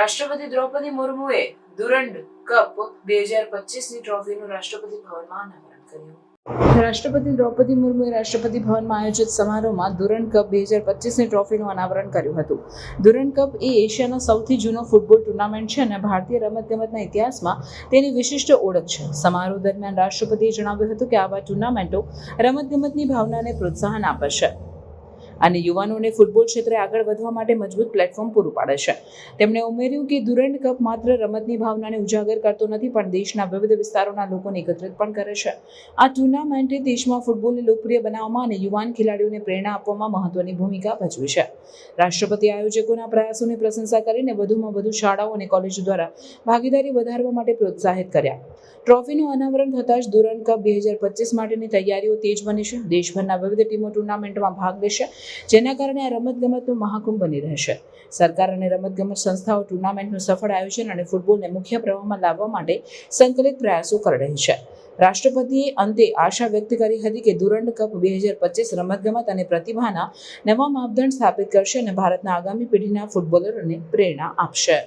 રાષ્ટ્રપતિ દ્રૌપદી મુર્મુએ દુરંડ કપ 2025ની ટ્રોફીનું રાષ્ટ્રપતિ ભવનમાં અનાવરણ કર્યું। રાષ્ટ્રપતિ દ્રૌપદી મુર્મુએ રાષ્ટ્રપતિ ભવનમાં આયોજિત સમારોહમાં દુરંડ કપ 2025ની ટ્રોફીનું અનાવરણ કર્યું હતું। દુરંડ કપ એ એશિયાનો સૌથી જૂનો ફૂટબોલ ટુર્નામેન્ટ છે અને ભારતીય રમતગમતના ઇતિહાસમાં તેની વિશિષ્ટ ઓળખ છે। સમારોહ દરમિયાન રાષ્ટ્રપતિએ જણાવ્યું હતું કે આવા ટુર્નામેન્ટો રમતગમતની ભાવનાને પ્રોત્સાહન આપે છે અને યુવાનોને ફૂટબોલ ક્ષેત્રે આગળ વધવા માટે મજબૂત પ્લેટફોર્મ પૂરું પાડે છે। તેમણે ઉમેર્યું કે દુરંડ કપ માત્ર રમતની ભાવનાને ઉજાગર કરતો નથી પણ દેશના વિવિધ વિસ્તારોના લોકોને એકત્રિત પણ કરે છે। આ ટુર્નામેન્ટે દેશમાં ફૂટબોલને લોકપ્રિય બનાવવામાં અને યુવાન ખેલાડીઓને પ્રેરણા આપવામાં મહત્વની ભૂમિકા ભજવી છે। રાષ્ટ્રપતિ આયોજકોના પ્રયાસોની પ્રશંસા કરીને વધુમાં વધુ શાળાઓ અને કોલેજો દ્વારા ભાગીદારી વધારવા માટે પ્રોત્સાહિત કર્યા। ટ્રોફીનું અનાવરણ થતાં જ દુરંડ કપ 2025 માટેની તૈયારીઓ તેજ બની છે। દેશભરના વિવિધ ટીમો ટુર્નામેન્ટમાં ભાગ લેશે, જેના કારણે આ રમતગમતનું મહાકુંભ બની રહેશે। સરકાર અને રમતગમત સંસ્થાઓ ટુર્નામેન્ટનું સફળ આયોજન અને ફૂટબોલને મુખ્ય પ્રવાહમાં લાવવા માટે સંકલિત પ્રયાસો કરી રહી છે। રાષ્ટ્રપતિએ અંતે આશા વ્યક્ત કરી હતી કે દુરંડ કપ 2025 રમતગમત અને પ્રતિભાના નવા માપદંડ સ્થાપિત કરશે અને ભારતના આગામી પેઢીના ફૂટબોલરોને પ્રેરણા આપશે।